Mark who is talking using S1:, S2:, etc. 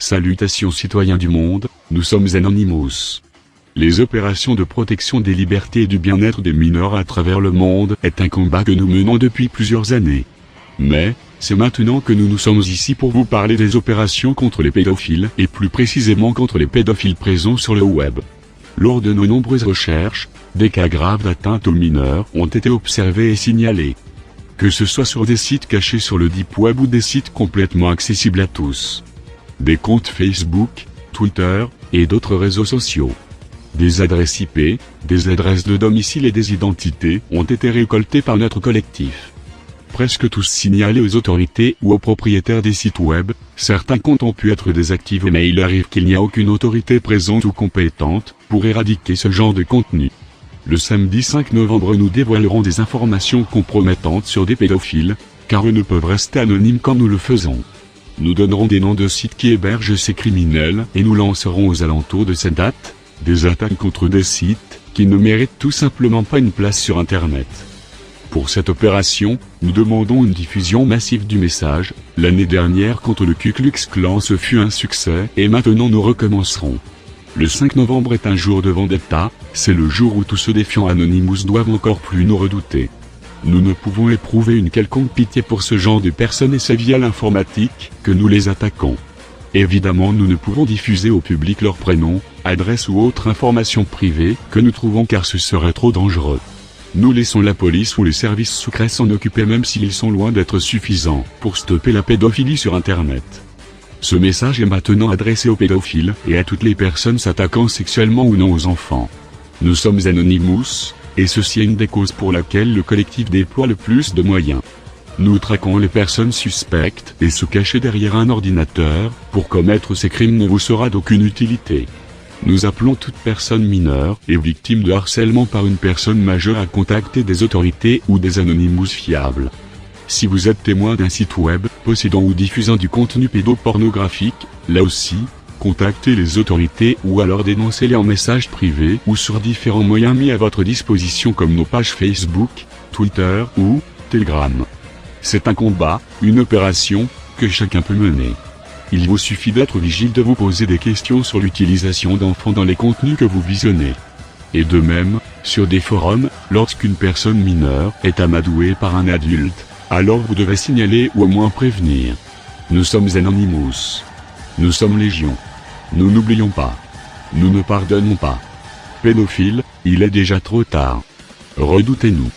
S1: Salutations citoyens du monde, nous sommes Anonymous. Les opérations de protection des libertés et du bien-être des mineurs à travers le monde est un combat que nous menons depuis plusieurs années. Mais, c'est maintenant que nous sommes ici pour vous parler des opérations contre les pédophiles et plus précisément contre les pédophiles présents sur le web. Lors de nos nombreuses recherches, des cas graves d'atteinte aux mineurs ont été observés et signalés. Que ce soit sur des sites cachés sur le Deep Web ou des sites complètement accessibles à tous. Des comptes Facebook, Twitter, et d'autres réseaux sociaux. Des adresses IP, des adresses de domicile et des identités ont été récoltées par notre collectif. Presque tous signalés aux autorités ou aux propriétaires des sites web, certains comptes ont pu être désactivés mais il arrive qu'il n'y a aucune autorité présente ou compétente pour éradiquer ce genre de contenu. Le samedi 5 novembre nous dévoilerons des informations compromettantes sur des pédophiles, car eux ne peuvent rester anonymes comme nous le faisons. Nous donnerons des noms de sites qui hébergent ces criminels et nous lancerons aux alentours de cette date, des attaques contre des sites qui ne méritent tout simplement pas une place sur Internet. Pour cette opération, nous demandons une diffusion massive du message. L'année dernière contre le Ku Klux Klan ce fut un succès et maintenant nous recommencerons. Le 5 novembre est un jour de vendetta, c'est le jour où tous ceux défiant Anonymous doivent encore plus nous redouter. Nous ne pouvons éprouver une quelconque pitié pour ce genre de personnes et c'est via l'informatique que nous les attaquons. Évidemment nous ne pouvons diffuser au public leur prénom, adresse ou autre information privée que nous trouvons car ce serait trop dangereux. Nous laissons la police ou les services secrets s'en occuper même s'ils sont loin d'être suffisants pour stopper la pédophilie sur Internet. Ce message est maintenant adressé aux pédophiles et à toutes les personnes s'attaquant sexuellement ou non aux enfants. Nous sommes Anonymous, et ceci est une des causes pour laquelle le collectif déploie le plus de moyens. Nous traquons les personnes suspectes et se cacher derrière un ordinateur pour commettre ces crimes ne vous sera d'aucune utilité. Nous appelons toute personne mineure et victime de harcèlement par une personne majeure à contacter des autorités ou des Anonymous fiables. Si vous êtes témoin d'un site web possédant ou diffusant du contenu pédopornographique, là aussi, contactez les autorités ou alors dénoncez-les en message privé ou sur différents moyens mis à votre disposition comme nos pages Facebook, Twitter ou Telegram. C'est un combat, une opération, que chacun peut mener. Il vous suffit d'être vigile de vous poser des questions sur l'utilisation d'enfants dans les contenus que vous visionnez. Et de même, sur des forums, lorsqu'une personne mineure est amadouée par un adulte, alors vous devez signaler ou au moins prévenir. Nous sommes Anonymous. Nous sommes Légion. Nous n'oublions pas. Nous ne pardonnons pas. Pédophiles, il est déjà trop tard. Redoutez-nous.